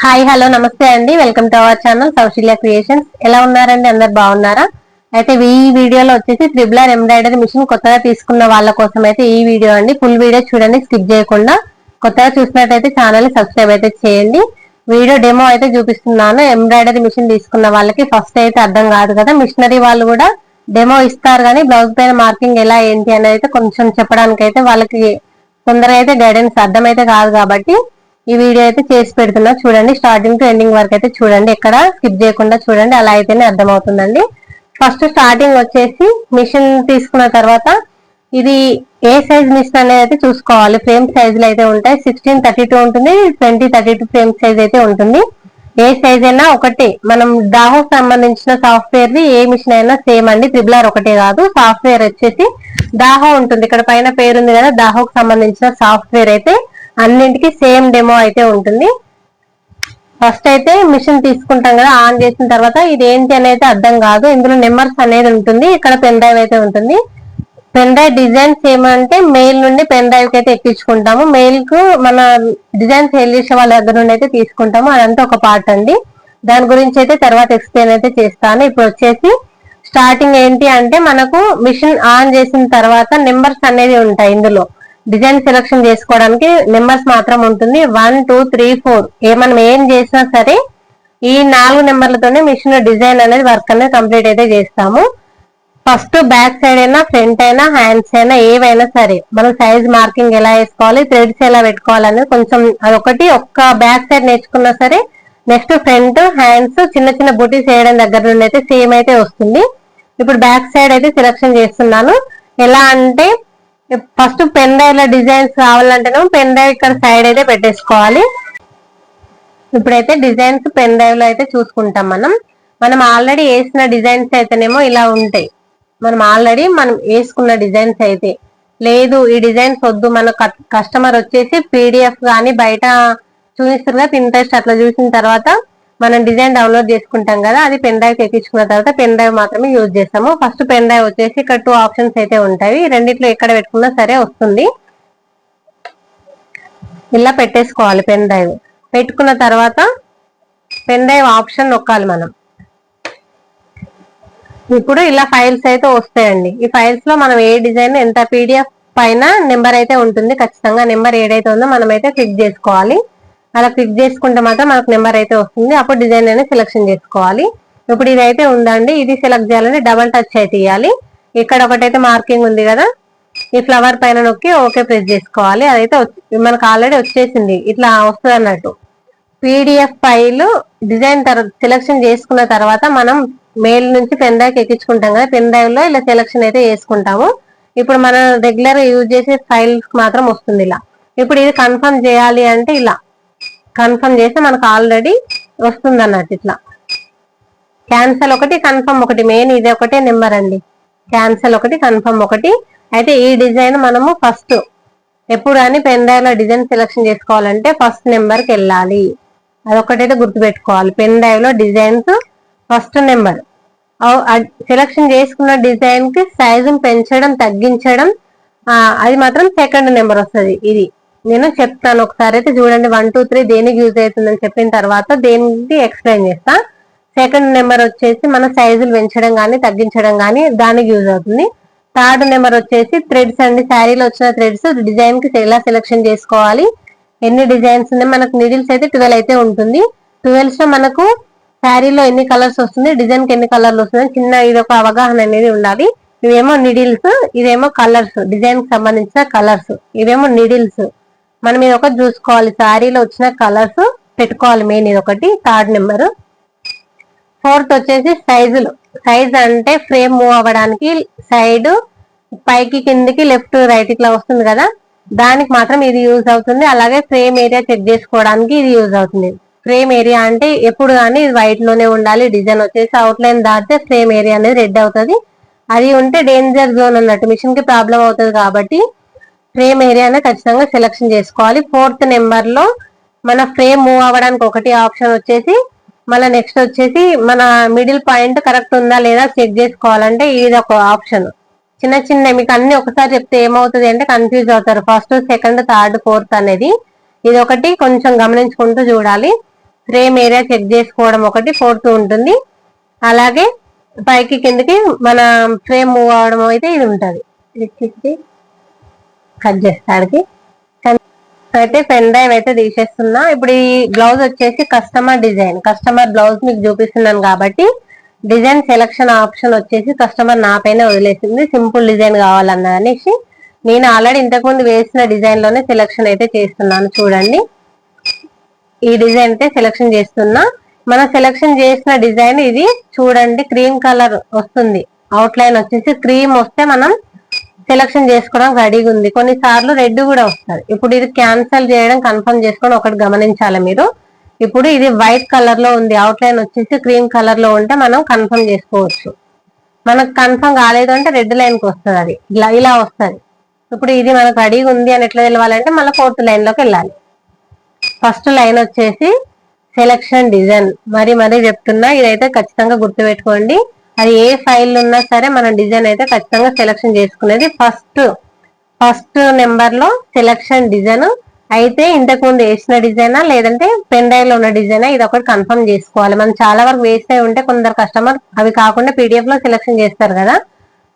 Hi hello నమస్తే అండి. Welcome to our channel Kausalya creations. ఎలా ఉన్నారండి? అందరు బాగున్నారా? అయితే ఈ వీడియోలో వచ్చేసి త్రిబులర్ ఎంబ్రాయిడరీ మిషన్ కొత్తగా తీసుకున్న వాళ్ళ కోసం అయితే ఈ వీడియో అండి. ఫుల్ వీడియో చూడండి, స్కిప్ చేయకుండా. కొత్తగా చూసినట్టయితే ఛానల్ ని సబ్స్క్రైబ్ అయితే చేయండి. వీడియో డెమో అయితే చూపిస్తున్నాను. ఎంబ్రాయిడరీ మిషన్ తీసుకున్న వాళ్ళకి ఫస్ట్ అయితే అర్థం కాదు కదా, మిషనరీ వాళ్ళు కూడా డెమో ఇస్తారు కానీ బ్లౌజ్ పైన మార్కింగ్ ఎలా ఏంటి అనేది అయితే కొంచెం చెప్పడానికి అయితే వాళ్ళకి తొందరగా అయితే గైడెన్స్ అర్థమైతే కాదు కాబట్టి ఈ వీడియో అయితే చేసి పెడుతున్నా. చూడండి, స్టార్టింగ్ టు ఎండింగ్ వరకు అయితే చూడండి, ఎక్కడ స్కిప్ చేయకుండా చూడండి, అలా అయితేనే అర్థమవుతుందండి. ఫస్ట్ స్టార్టింగ్ వచ్చేసి మిషన్ తీసుకున్న తర్వాత ఇది ఏ సైజ్ మిషన్ అనేది అయితే చూసుకోవాలి. ఫ్రేమ్ సైజులు అయితే ఉంటాయి. 1632 ఉంటుంది, 2032 ఫ్రేమ్ సైజ్ అయితే ఉంటుంది. ఏ సైజ్ అయినా ఒకటే. మనం దాహోకు సంబంధించిన సాఫ్ట్వేర్ ది ఏ మిషన్ అయినా సేమ్ అండి. త్రిబులర్ ఒకటే కాదు, సాఫ్ట్వేర్ వచ్చేసి దాహో ఉంటుంది. ఇక్కడ పైన పేరు ఉంది కదా, దాహోకు సంబంధించిన సాఫ్ట్వేర్ అయితే అన్నింటికి సేమ్ డెమో అయితే ఉంటుంది. ఫస్ట్ అయితే మిషన్ తీసుకుంటాం కదా, ఆన్ చేసిన తర్వాత ఇది ఏంటి అనేది అర్థం కాదు. ఇందులో నెంబర్స్ అనేది ఉంటుంది. ఇక్కడ పెన్ డ్రైవ్ అయితే ఉంటుంది. పెన్ డ్రైవ్ డిజైన్స్ ఏమంటే మెయిల్ నుండి పెన్ డ్రైవ్ కి అయితే ఎక్కించుకుంటాము. మెయిల్ కు మన డిజైన్ సేల్ చేసే వాళ్ళ దగ్గర నుండి అయితే తీసుకుంటాము. అదంతా ఒక పార్ట్ అండి. దాని గురించి అయితే తర్వాత ఎక్స్ప్లెయిన్ అయితే చేస్తాను. ఇప్పుడు వచ్చేసి స్టార్టింగ్ ఏంటి అంటే మనకు మిషన్ ఆన్ చేసిన తర్వాత నెంబర్స్ అనేది ఉంటాయి. ఇందులో డిజైన్ సెలెక్షన్ చేసుకోవడానికి నెంబర్స్ మాత్రం ఉంటుంది. 1 2 3 4 మనం ఏం చేసినా సరే ఈ 4 నెంబర్లతోనే మిషన్ డిజైన్ అనేది వర్క్ అనేది కంప్లీట్ అయితే చేస్తాము. ఫస్ట్ బ్యాక్ సైడ్ అయినా ఫ్రంట్ అయినా హ్యాండ్స్ అయినా ఏవైనా సరే మనం సైజ్ మార్కింగ్ ఎలా వేసుకోవాలి, థ్రెడ్స్ ఎలా పెట్టుకోవాలి అనేది కొంచెం అదొకటి ఒక్క బ్యాక్ సైడ్ నేర్చుకున్నా సరే నెక్స్ట్ ఫ్రంట్ హ్యాండ్స్ చిన్న చిన్న బుటీస్ వేయడం దగ్గర నుండి అయితే సేమ్ అయితే వస్తుంది. ఇప్పుడు బ్యాక్ సైడ్ అయితే సెలెక్షన్ చేస్తున్నాను. ఎలా అంటే ఫస్ట్ పెన్ డ్రైవ్ లో డిజైన్స్ కావాలంటేనేమో పెన్ డ్రైవ్ ఇక్కడ సైడ్ అయితే పెట్టేసుకోవాలి. ఇప్పుడైతే డిజైన్స్ పెన్ డ్రైవ్ లో అయితే చూసుకుంటాం. మనం ఆల్రెడీ వేసిన డిజైన్స్ అయితేనేమో ఇలా ఉంటాయి. మనం వేసుకున్న డిజైన్స్ అయితే లేదు, ఈ డిజైన్స్ వద్దు, మన కస్టమర్ వచ్చేసి పీడిఎఫ్ కానీ బయట చూపిస్తారు కదా పింట్రెస్ట్, అట్లా చూసిన తర్వాత మనం డిజైన్ డౌన్లోడ్ చేసుకుంటాం కదా, అది పెన్ డ్రైవ్ ఎక్కించుకున్న తర్వాత పెన్ డ్రైవ్ మాత్రమే యూజ్ చేస్తాము. ఫస్ట్ పెన్ డ్రైవ్ వచ్చేసి ఇక్కడ 2 ఆప్షన్స్ అయితే ఉంటాయి. రెండిట్లో ఎక్కడ పెట్టుకున్నా సరే వస్తుంది. ఇలా పెట్టేసుకోవాలి. పెన్ డ్రైవ్ పెట్టుకున్న తర్వాత పెన్ డ్రైవ్ ఆప్షన్ నొక్కాలి మనం. ఇప్పుడు ఇలా ఫైల్స్ అయితే వస్తాయండి. ఈ ఫైల్స్ లో మనం ఏ డిజైన్ ఎంత పీడిఎఫ్ పైన నెంబర్ అయితే ఉంటుంది. ఖచ్చితంగా నెంబర్ ఏదైతే ఉందో మనం అయితే క్లిక్ చేసుకోవాలి. అలా క్లిక్ చేసుకుంటే మాత్రం మనకు నెంబర్ అయితే వస్తుంది. అప్పుడు డిజైన్ అనేది సెలెక్షన్ చేసుకోవాలి. ఇప్పుడు ఇదైతే ఉందండి, ఇది సెలెక్ట్ చేయాలంటే డబల్ టచ్ అయితే ఇవ్వాలి. ఇక్కడ ఒకటైతే మార్కింగ్ ఉంది కదా, ఈ ఫ్లవర్ పైన నొక్కి ఓకే ప్రెస్ చేసుకోవాలి. అదైతే మనకు ఆల్రెడీ వచ్చేసింది, ఇట్లా వస్తుంది అన్నట్టు. పీడిఎఫ్ ఫైల్ డిజైన్ సెలెక్షన్ చేసుకున్న తర్వాత మనం మెయిల్ నుంచి పెన్ డ్రైవ్ ఎక్కించుకుంటాం కదా, పెన్ డ్రైవ్ లో ఇలా సెలెక్షన్ అయితే చేసుకుంటాము. ఇప్పుడు మనం రెగ్యులర్ యూజ్ చేసే ఫైల్స్ మాత్రం వస్తుంది ఇలా. ఇప్పుడు ఇది కన్ఫర్మ్ చేయాలి అంటే ఇలా కన్ఫర్మ్ చేస్తే మనకు ఆల్రెడీ వస్తుంది అన్నట్టు. ఇట్లా క్యాన్సల్ ఒకటి, కన్ఫర్మ్ ఒకటి, మెయిన్ ఇది ఒకటే నెంబర్ అండి. క్యాన్సల్ ఒకటి, కన్ఫర్మ్ ఒకటి. అయితే ఈ డిజైన్ మనము ఫస్ట్ ఎప్పుడు కానీ పెన్ డ్రైవ్ లో డిజైన్ సెలెక్షన్ చేసుకోవాలంటే ఫస్ట్ నెంబర్ కి వెళ్ళాలి. అదొకటైతే గుర్తుపెట్టుకోవాలి. పెన్ డ్రైవ్ లో డిజైన్స్ ఫస్ట్ నెంబర్, సెలెక్షన్ చేసుకున్న డిజైన్ కి సైజును పెంచడం తగ్గించడం అది మాత్రం సెకండ్ నెంబర్ వస్తుంది. ఇది నేను చెప్తాను ఒకసారి అయితే చూడండి. 1 2 3 దేనికి యూజ్ అవుతుందని చెప్పిన తర్వాత దేనికి ఎక్స్ప్లెయిన్ చేస్తా. సెకండ్ నెంబర్ వచ్చేసి మన సైజులు పెంచడం కానీ తగ్గించడం కానీ దానికి యూజ్ అవుతుంది. థర్డ్ నెంబర్ వచ్చేసి థ్రెడ్స్ అండి. శారీలో వచ్చిన థ్రెడ్స్ డిజైన్ కి ఎలా సెలెక్షన్ చేసుకోవాలి, ఎన్ని డిజైన్స్ ఉన్నాయి. మనకు నిడిల్స్ అయితే 12 అయితే ఉంటుంది. 12 లో మనకు శారీలో ఎన్ని కలర్స్ వస్తుంది, డిజైన్ కి ఎన్ని కలర్లు వస్తుంది, చిన్న ఇది ఒక అవగాహన అనేది ఉండాలి. ఇవేమో నిడిల్స్, ఇదేమో కలర్స్, డిజైన్ కి సంబంధించిన కలర్స్, ఇవేమో నిడిల్స్. మనం ఇది ఒకటి చూసుకోవాలి. శారీలో వచ్చిన కలర్స్ పెట్టుకోవాలి మెయిన్, ఇది ఒకటి థర్డ్ నెంబర్. ఫోర్త్ వచ్చేసి సైజులు. సైజ్ అంటే ఫ్రేమ్ మూవ్ అవ్వడానికి సైడ్ పైకి కిందికి లెఫ్ట్ రైట్ ఇట్లా వస్తుంది కదా, దానికి మాత్రం ఇది యూజ్ అవుతుంది. అలాగే ఫ్రేమ్ ఏరియా చెక్ చేసుకోవడానికి ఇది యూజ్ అవుతుంది. ఫ్రేమ్ ఏరియా అంటే ఎప్పుడు కానీ ఇది వైట్ లోనే ఉండాలి. డిజైన్ వచ్చేసి అవుట్ లైన్ దాటితే ఫ్రేమ్ ఏరియా అనేది రెడ్ అవుతుంది. అది ఉంటే డేంజర్ జోన్ అన్నట్టు, మిషన్ కి ప్రాబ్లం అవుతుంది. కాబట్టి ఫ్రేమ్ ఏరియానే ఖచ్చితంగా సెలెక్షన్ చేసుకోవాలి. ఫోర్త్ నెంబర్ లో మన ఫ్రేమ్ మూవ్ అవ్వడానికి ఒకటి ఆప్షన్ వచ్చేసి, మళ్ళీ నెక్స్ట్ వచ్చేసి మన మిడిల్ పాయింట్ కరెక్ట్ ఉందా లేదా చెక్ చేసుకోవాలంటే ఇది ఒక ఆప్షన్. చిన్న చిన్న మీకు అన్ని ఒకసారి చెప్తే ఏమవుతుంది అంటే కన్ఫ్యూజ్ అవుతారు. ఫస్ట్ సెకండ్ థర్డ్ ఫోర్త్ అనేది ఇది ఒకటి కొంచెం గమనించుకుంటూ చూడాలి. ఫ్రేమ్ ఏరియా చెక్ చేసుకోవడం ఒకటి ఫోర్త్ ఉంటుంది. అలాగే పైకి కిందకి మన ఫ్రేమ్ మూవ్ అవడం అయితే ఇది ఉంటుంది. కట్ చేస్తాడికి అయితే పెన్ డ్రైవ్ అయితే తీసేస్తున్నా. ఇప్పుడు ఈ బ్లౌజ్ వచ్చేసి కస్టమర్ డిజైన్, కస్టమర్ బ్లౌజ్ మీకు చూపిస్తున్నాను కాబట్టి డిజైన్ సెలక్షన్ ఆప్షన్ వచ్చేసి కస్టమర్ నా పైన వదిలేసింది. సింపుల్ డిజైన్ కావాలన్నది అనేసి నేను ఆల్రెడీ ఇంతకుముందు వేసిన డిజైన్ లోనే సెలక్షన్ అయితే చేస్తున్నాను. చూడండి, ఈ డిజైన్ అయితే సెలక్షన్ చేస్తున్నా. మనం సెలక్షన్ చేసిన డిజైన్ ఇది చూడండి, క్రీమ్ కలర్ వస్తుంది. అవుట్ లైన్ వచ్చేసి క్రీమ్ వస్తే మనం సెలక్షన్ చేసుకోవడం రెడీగా ఉంది. కొన్నిసార్లు రెడ్ కూడా వస్తుంది. ఇప్పుడు ఇది క్యాన్సిల్ చేయడం కన్ఫర్మ్ చేసుకొని ఒకటి గమనించాలి మీరు. ఇప్పుడు ఇది వైట్ కలర్ లో ఉంది, అవుట్ లైన్ వచ్చేసి క్రీమ్ కలర్ లో ఉంటే మనం కన్ఫర్మ్ చేసుకోవచ్చు. మనకు కన్ఫర్మ్ కాలేదు అంటే రెడ్ లైన్ కి వస్తుంది, అది ఇలా వస్తుంది. ఇప్పుడు ఇది మనకు రెడీగా ఉంది అని ఎట్లా తెలవాలంటే మళ్ళీ ఫోర్త్ లైన్ లోకి వెళ్ళాలి. ఫస్ట్ లైన్ వచ్చేసి సెలక్షన్ డిజైన్, మరీ చెప్తున్నా, ఇదైతే ఖచ్చితంగా గుర్తుపెట్టుకోండి. అది ఏ ఫైల్ ఉన్నా సరే మనం డిజైన్ అయితే ఖచ్చితంగా సెలక్షన్ చేసుకునేది ఫస్ట్ నెంబర్ లో సెలక్షన్ డిజైన్ అయితే ఇంతకు ముందు వేసిన డిజైనా లేదంటే పెన్ డ్రైవ్ లో ఉన్న డిజైనా, ఇది ఒకటి కన్ఫర్మ్ చేసుకోవాలి. మనం చాలా వరకు వేస్ట్ అయి ఉంటే కొందరు కస్టమర్ అవి కాకుండా పీడిఎఫ్ లో సెలక్షన్ చేస్తారు కదా.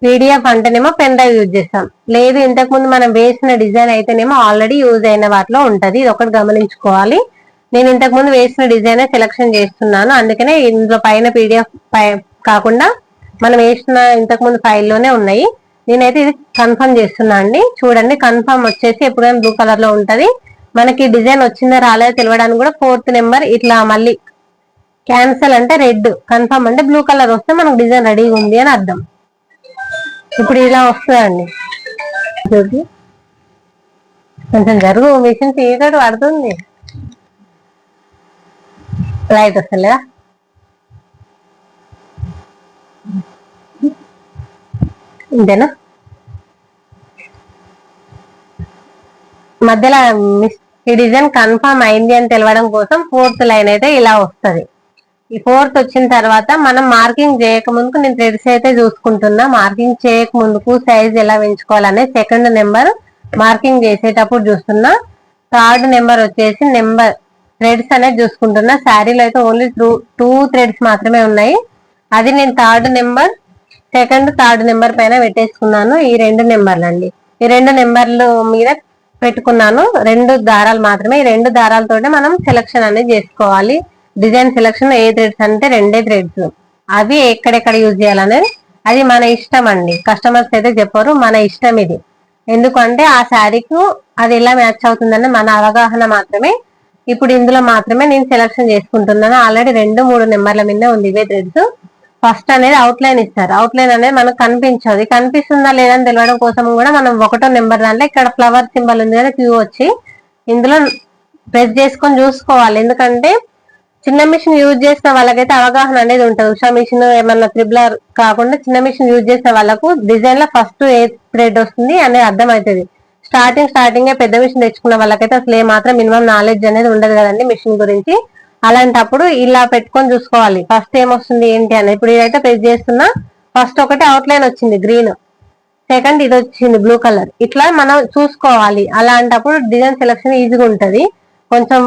పీడిఎఫ్ అంటేనేమో పెన్ డ్రైవ్ యూజ్ చేస్తాం, లేదు ఇంతకు ముందు మనం వేసిన డిజైన్ అయితేనేమో ఆల్రెడీ యూజ్ అయిన వాటిలో ఉంటది. ఇది ఒకటి గమనించుకోవాలి. నేను ఇంతకు ముందు వేసిన డిజైన్ సెలక్షన్ చేస్తున్నాను, అందుకనే ఇందులో పైన పీడిఎఫ్ కాకుండా మనం వేసిన ఇంతకు ముందు ఫైల్లోనే ఉన్నాయి. నేనైతే ఇది కన్ఫర్మ్ చేస్తున్నా అండి. చూడండి, కన్ఫర్మ్ వచ్చేసి ఎప్పుడైనా బ్లూ కలర్ లో ఉంటది. మనకి డిజైన్ వచ్చిందో రాలేదో తెలియడానికి కూడా ఫోర్త్ నెంబర్ ఇట్లా మళ్ళీ క్యాన్సల్ అంటే రెడ్, కన్ఫర్మ్ అంటే బ్లూ కలర్ వస్తే మనకు డిజైన్ రెడీగా ఉంది అని అర్థం. ఇప్పుడు ఇలా వస్తుందండి. కొంచెం జరుగు, మిషన్ తీయటట్టు పడుతుంది, లైట్ వస్తలేదా. ఇంతేనా, మధ్యలో ఈ డిజైన్ కన్ఫర్మ్ అయింది అని తెలవడం కోసం ఫోర్త్ లైన్ అయితే ఇలా వస్తుంది. ఈ ఫోర్త్ వచ్చిన తర్వాత మనం మార్కింగ్ చేయక ముందుకు నేను థ్రెడ్స్ అయితే చూసుకుంటున్నా. మార్కింగ్ చేయక ముందుకు సైజ్ ఎలా పెంచుకోవాలనే సెకండ్ నెంబర్ మార్కింగ్ చేసేటప్పుడు చూస్తున్నా. థర్డ్ నెంబర్ వచ్చేసి నెంబర్ థ్రెడ్స్ అనేది చూసుకుంటున్నా. శారీలో అయితే ఓన్లీ టూ థ్రెడ్స్ మాత్రమే ఉన్నాయి. అది నేను third number second third number పైన పెట్టేసుకున్నాను. ఈ రెండు నెంబర్లు అండి, ఈ రెండు నెంబర్లు మీద పెట్టుకున్నాను. రెండు దారాలు మాత్రమే, ఈ రెండు దారాలతోనే మనం సెలక్షన్ అనేది చేసుకోవాలి. డిజైన్ సెలక్షన్ ఏ థ్రెడ్స్ అంటే రెండే థ్రెడ్స్, అవి ఎక్కడెక్కడ యూజ్ చేయాలనేది అది మన ఇష్టం అండి. కస్టమర్స్ అయితే చెప్పరు, మన ఇష్టం ఇది. ఎందుకంటే ఆ శారీకు అది ఎలా మ్యాచ్ అవుతుందని మన అవగాహన మాత్రమే. ఇప్పుడు ఇందులో మాత్రమే నేను సెలక్షన్ చేసుకుంటున్నాను. ఆల్రెడీ 2-3 నెంబర్ల మీద ఉంది ఇవే థ్రెడ్స్. ఫస్ట్ అనేది అవుట్ లైన్ ఇస్తారు, అవుట్ లైన్ అనేది మనకు కనిపించదు. కనిపిస్తుందా లేదని తెలియడం కోసం కూడా మనం 1వ నెంబర్ దాంట్లో ఇక్కడ ఫ్లవర్ సింబల్ ఉంది కదా, క్యూ వచ్చి ఇందులో ప్రెస్ చేసుకొని చూసుకోవాలి. ఎందుకంటే చిన్న మిషన్ యూజ్ చేసిన వాళ్ళకైతే అవగాహన అనేది ఉంటుంది. ఉషా మిషన్ ఏమన్నా త్రిబులర్ కాకుండా చిన్న మిషన్ యూజ్ చేసిన వాళ్ళకు డిజైన్ లో ఫస్ట్ ఏ థ్రెడ్ వస్తుంది అనేది అర్థమవుతుంది. స్టార్టింగ్ పెద్ద మిషన్ తెచ్చుకున్న వాళ్ళకైతే అసలు ఏమాత్రం మినిమం నాలెడ్జ్ అనేది ఉండదు కదండి మిషన్ గురించి. అలాంటప్పుడు ఇలా పెట్టుకొని చూసుకోవాలి ఫస్ట్ ఏమొస్తుంది ఏంటి అని. ఇప్పుడు ఇదైతే ప్రెస్ చేస్తున్నా, ఫస్ట్ ఒకటి అవుట్ లైన్ వచ్చింది గ్రీన్, సెకండ్ ఇది వచ్చింది బ్లూ కలర్, ఇట్లా మనం చూసుకోవాలి. అలాంటప్పుడు డిజైన్ సెలక్షన్ ఈజీగా ఉంటది. కొంచెం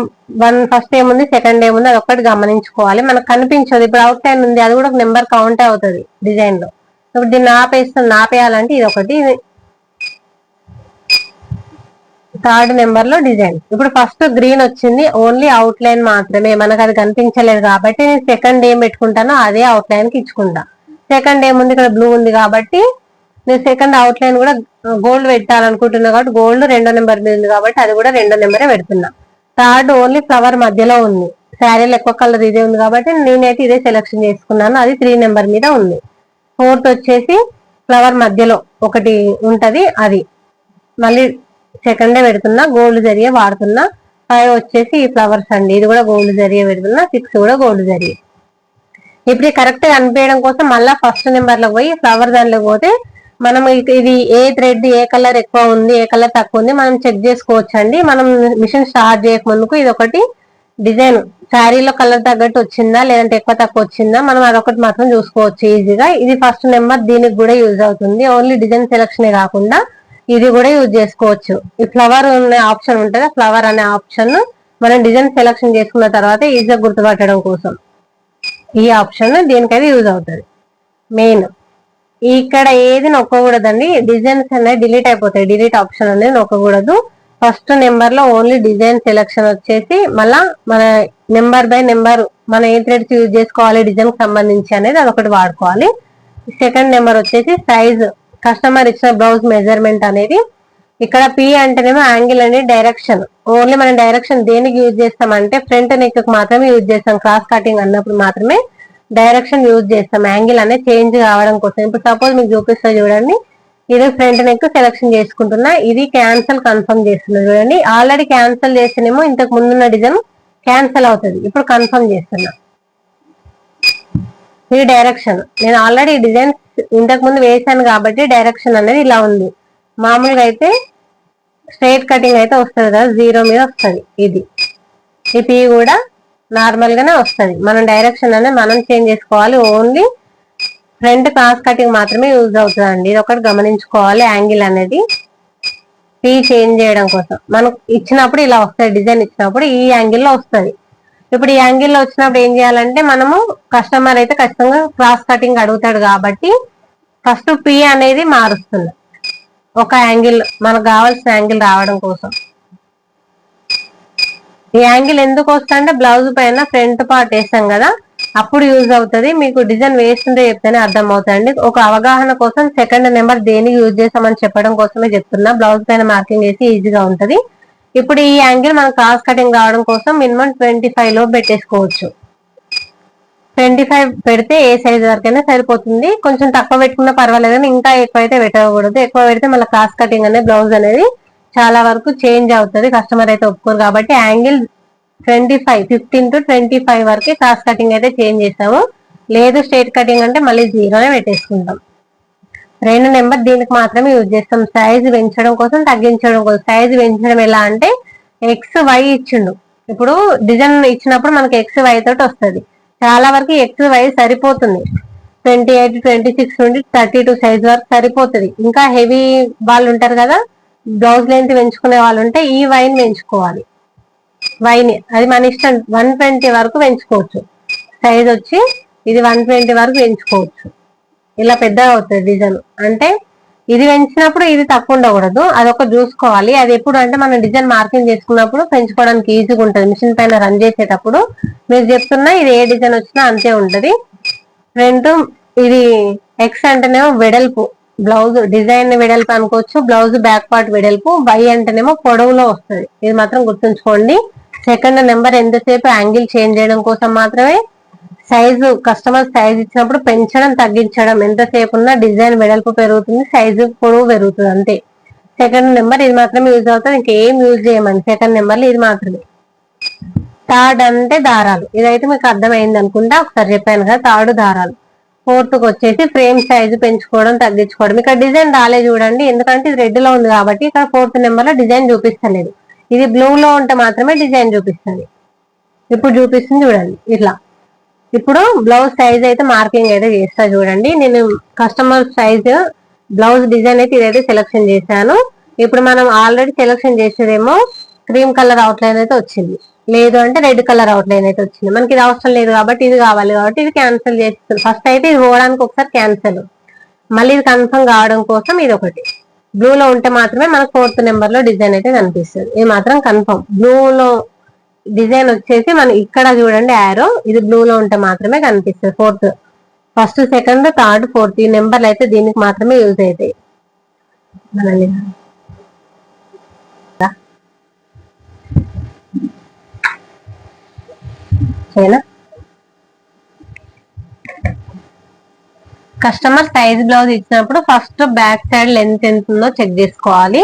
ఫస్ట్ ఏముంది సెకండ్ ఏముంది అది ఒక్కటి గమనించుకోవాలి. మనకు కనిపించదు. ఇప్పుడు అవుట్ లైన్ ఉంది, అది కూడా ఒక నెంబర్ కౌంట్ అవుతుంది డిజైన్ లో. ఇప్పుడు దీన్ని ఆపేయాలంటే ఇది ఒకటి, థర్డ్ నెంబర్ లో డిజైన్. ఇప్పుడు ఫస్ట్ గ్రీన్ వచ్చింది, ఓన్లీ అవుట్ లైన్ మాత్రమే, మనకు అది కనిపించలేదు కాబట్టి నేను సెకండ్ ఏం పెట్టుకుంటానో అదే అవుట్ లైన్ కి ఇచ్చుకుంటా. సెకండ్ ఏముంది ఇక్కడ బ్లూ ఉంది కాబట్టి నేను సెకండ్ అవుట్ లైన్ కూడా గోల్డ్ పెట్టాలనుకుంటున్నా కాబట్టి గోల్డ్ 2వ నెంబర్ మీద ఉంది కాబట్టి అది కూడా 2వ నెంబరే పెడుతున్నా. థర్డ్ ఓన్లీ ఫ్లవర్ మధ్యలో ఉంది, శారీలో ఎక్కువ కలర్ ఇదే ఉంది కాబట్టి నేనైతే ఇదే సెలెక్షన్ చేసుకున్నాను, అది 3 నెంబర్ మీద ఉంది. ఫోర్త్ వచ్చేసి ఫ్లవర్ మధ్యలో ఒకటి ఉంటది, అది మళ్ళీ సెకండే పెడుతున్నా, గోల్డ్ జరియే వాడుతున్నా. 5 వచ్చేసి ఈ ఫ్లవర్స్ అండి, ఇది కూడా గోల్డ్ జరియే పెడుతున్నా. 6 కూడా గోల్డ్ జరియే. ఇప్పుడు కరెక్ట్ గా అనిపించడం కోసం మళ్ళీ ఫస్ట్ నెంబర్ లో పోయి ఫ్లవర్ దానిలో పోతే మనం ఇది ఏ థ్రెడ్ ఏ కలర్ ఎక్కువ ఉంది ఏ కలర్ తక్కువ ఉంది మనం చెక్ చేసుకోవచ్చు అండి. మనం మిషన్ స్టార్ట్ చేయక ముందుకు ఇది ఒకటి డిజైన్ శారీలో కలర్ తగ్గట్టు వచ్చిందా లేదంటే ఎక్కువ తక్కువ వచ్చిందా మనం అదొకటి మాత్రం చూసుకోవచ్చు ఈజీగా. ఇది ఫస్ట్ నెంబర్, దీనికి కూడా యూజ్ అవుతుంది. ఓన్లీ డిజైన్ సెలక్షనే కాకుండా ఇది కూడా యూజ్ చేసుకోవచ్చు. ఈ ఫ్లవర్ అనే ఆప్షన్ ఉంటుంది, ఫ్లవర్ అనే ఆప్షన్ మనం డిజైన్ సెలెక్షన్ చేసుకున్న తర్వాత ఈజీగా గుర్తుపట్టడం కోసం ఈ ఆప్షన్ దీనికైతే యూజ్ అవుతుంది. మెయిన్ ఇక్కడ ఏది నొక్కకూడదండి, డిజైన్స్ అనేది డిలీట్ అయిపోతాయి. డిలీట్ ఆప్షన్ అనేది నొక్కకూడదు. ఫస్ట్ నెంబర్ లో ఓన్లీ డిజైన్ సెలెక్షన్ వచ్చేసి మళ్ళా మన నెంబర్ బై నెంబర్ మన ఏ థ్రెడ్స్ యూజ్ చేసుకోవాలి డిజైన్ కి సంబంధించి అనేది అదొకటి వాడుకోవాలి. సెకండ్ నెంబర్ వచ్చేసి సైజ్, కస్టమర్ ఇచ్చిన బ్లౌజ్ మెజర్మెంట్ అనేది. ఇక్కడ పి అంటేనేమో యాంగిల్ అనేది డైరెక్షన్. ఓన్లీ మనం డైరెక్షన్ దేనికి యూజ్ చేస్తామంటే ఫ్రంట్ నెక్ మాత్రమే యూజ్ చేస్తాం. క్రాస్ కటింగ్ అన్నప్పుడు మాత్రమే డైరెక్షన్ యూజ్ చేస్తాం, యాంగిల్ అనేది చేంజ్ కావడం కోసం. ఇప్పుడు సపోజ్ మీకు చూపిస్తా చూడండి, ఇది ఫ్రంట్ నెక్ సెలెక్షన్ చేసుకుంటున్నా, ఇది క్యాన్సల్ కన్ఫర్మ్ చేస్తున్నా చూడండి. ఆల్రెడీ క్యాన్సల్ చేస్తేనేమో ఇంతకు ముందున్న డిజైన్ క్యాన్సల్ అవుతుంది, ఇప్పుడు కన్ఫర్మ్ చేస్తున్నా. ఇది డైరెక్షన్, నేను ఆల్రెడీ డిజైన్ ఇంతకు ముందు వేసాను కాబట్టి డైరెక్షన్ అనేది ఇలా ఉంది. మామూలుగా అయితే స్ట్రైట్ కటింగ్ అయితే వస్తుంది కదా, జీరో మీద వస్తుంది. ఇది ఈ పీ కూడా నార్మల్ గానే వస్తుంది. మనం డైరెక్షన్ అనేది మనం చేంజ్ చేసుకోవాలి. ఓన్లీ ఫ్రంట్ క్రాస్ కటింగ్ మాత్రమే యూజ్ అవుతుందండి, ఇది ఒకటి గమనించుకోవాలి. యాంగిల్ అనేది పీ చేంజ్ చేయడం కోసం మనకు ఇచ్చినప్పుడు ఇలా వస్తుంది, డిజైన్ ఇచ్చినప్పుడు ఈ యాంగిల్లో వస్తుంది. ఇప్పుడు ఈ యాంగిల్లో వచ్చినప్పుడు ఏం చేయాలంటే మనము కస్టమర్ అయితే ఖచ్చితంగా క్రాస్ కటింగ్ అడుగుతాడు కాబట్టి ఫస్ట్ పీ అనేది మారుస్తుంది, ఒక యాంగిల్ మనకు కావాల్సిన యాంగిల్ రావడం కోసం. ఈ యాంగిల్ ఎందుకు వస్తుందంటే బ్లౌజ్ పైన ఫ్రంట్ పార్ట్ వేస్తాం కదా, అప్పుడు యూజ్ అవుతుంది. మీకు డిజైన్ వేస్తుంటే చెప్తేనే అర్థం అవుతుందండి. ఒక అవగాహన కోసం సెకండ్ నెంబర్ దేనికి యూజ్ చేస్తామని చెప్పడం కోసమే చెప్తున్నా. బ్లౌజ్ పైన మార్కింగ్ చేసి ఈజీగా ఉంటది. ఇప్పుడు ఈ యాంగిల్ మనం క్రాస్ కటింగ్ కావడం కోసం మినిమం 25 లో పెట్టేసుకోవచ్చు. 25 పెడితే ఏ సైజ్ వరకైనా సరిపోతుంది. కొంచెం తక్కువ పెట్టుకున్నా పర్వాలేదు, కానీ ఇంకా ఎక్కువ అయితే పెట్టకూడదు. ఎక్కువ పెడితే మళ్ళీ క్రాస్ కటింగ్ అనేది బ్లౌజ్ అనేది చాలా వరకు చేంజ్ అవుతుంది, కస్టమర్ అయితే ఒప్పుకోరు. కాబట్టి యాంగిల్ 25, 15 to 25 వరకు క్రాస్ కటింగ్ అయితే చేంజ్ చేస్తాము. లేదు స్ట్రైట్ కటింగ్ అంటే మళ్ళీ జీరోనే పెట్టేసుకుంటాం. రెండు నెంబర్ దీనికి మాత్రమే యూజ్ చేస్తాం, సైజ్ పెంచడం కోసం తగ్గించడం కోసం. సైజ్ పెంచడం ఎలా అంటే ఎక్స్ వై ఇచ్చిండు, ఇప్పుడు డిజైన్ ఇచ్చినప్పుడు మనకి ఎక్స్ వై తోటి వస్తుంది. చాలా వరకు ఎక్స్ వై సరిపోతుంది, 28, 26 నుండి 32 సైజ్ వరకు సరిపోతుంది. ఇంకా హెవీ వాళ్ళు ఉంటారు కదా, బ్లౌజ్ లెంత్ పెంచుకునే వాళ్ళు ఉంటే ఈ వైని పెంచుకోవాలి. వైని అది మన ఇష్టం, 120 వరకు పెంచుకోవచ్చు. సైజ్ వచ్చి ఇది 120 వరకు పెంచుకోవచ్చు. ఇలా పెద్దగా అవుతుంది డిజైన్. అంటే ఇది పెంచినప్పుడు ఇది తక్కువ ఉండకూడదు, అదొక చూసుకోవాలి. అది ఎప్పుడు అంటే మనం డిజైన్ మార్కింగ్ చేసుకున్నప్పుడు పెంచుకోవడానికి ఈజీగా ఉంటుంది. మిషన్ పైన రన్ చేసేటప్పుడు మీరు చెప్తున్నా ఇది ఏ డిజైన్ వచ్చినా అంతే ఉంటది. ఫ్రంట్ ఇది ఎక్స్ అంటేనేమో వెడల్పు, బ్లౌజ్ డిజైన్ వెడల్పు అనుకోవచ్చు, బ్లౌజ్ బ్యాక్ పార్ట్ వెడల్పు. వై అంటేనేమో పొడవులో వస్తుంది, ఇది మాత్రం గుర్తుంచుకోండి. సెకండ్ నెంబర్ ఎంతసేపు యాంగిల్ చేంజ్ చేయడం కోసం మాత్రమే. సైజు కస్టమర్ సైజ్ ఇచ్చినప్పుడు పెంచడం తగ్గించడం ఎంతసేపు ఉన్నా డిజైన్ వెడల్పు పెరుగుతుంది, సైజు పొడవు పెరుగుతుంది అంతే. సెకండ్ నెంబర్ ఇది మాత్రమే యూజ్ అవుతుంది, ఇంకేం యూజ్ చేయమండి సెకండ్ నెంబర్లో ఇది మాత్రమే. థర్డ్ అంటే దారాలు, ఇదైతే మీకు అర్థమైంది అనుకుంటా, ఒకసారి చెప్పాను కదా థర్డ్ దారాలు. ఫోర్త్ కి వచ్చేసి ఫ్రేమ్ సైజు పెంచుకోవడం తగ్గించుకోవడం. ఇక్కడ డిజైన్ రాలే చూడండి, ఎందుకంటే ఇది రెడ్ లో ఉంది కాబట్టి ఇక్కడ ఫోర్త్ నెంబర్ లో డిజైన్ చూపిస్తలేదు. ఇది బ్లూ లో ఉంటే మాత్రమే డిజైన్ చూపిస్తుంది. ఇప్పుడు చూపిస్తుంది చూడండి ఇట్లా. ఇప్పుడు బ్లౌజ్ సైజ్ అయితే మార్కింగ్ అయితే చేస్తా చూడండి. నేను కస్టమర్ సైజ్ బ్లౌజ్ డిజైన్ అయితే ఇదైతే సెలెక్షన్ చేశాను. ఇప్పుడు మనం ఆల్రెడీ సెలెక్షన్ చేసేదేమో క్రీమ్ కలర్ అవుట్ లైన్ అయితే వచ్చింది, లేదు అంటే రెడ్ కలర్ అవుట్ లైన్ అయితే వచ్చింది. మనకి ఇది అవసరం లేదు కాబట్టి ఇది కావాలి కాబట్టి ఇది క్యాన్సిల్ చేస్తుంది. ఫస్ట్ అయితే ఇది పోవడానికి ఒకసారి క్యాన్సిల్, మళ్ళీ ఇది కన్ఫర్మ్ కావడం కోసం ఇది ఒకటి. బ్లూ లో ఉంటే మాత్రమే మనకు ఫోర్త్ నెంబర్ లో డిజైన్ అయితే కనిపిస్తుంది, ఇది మాత్రం కన్ఫర్మ్. బ్లూ లో డిజైన్ వచ్చేసి మనం ఇక్కడ చూడండి యారో, ఇది బ్లూ లో ఉంటే మాత్రమే కనిపిస్తుంది. Fourth, first second third fourth ఈ నెంబర్లు అయితే దీనికి మాత్రమే యూజ్ అవుతాయి. కస్టమర్ సైజ్ బ్లౌజ్ ఇచ్చినప్పుడు ఫస్ట్ బ్యాక్ సైడ్ లెంత్ ఎంత ఉందో చెక్ చేసుకోవాలి.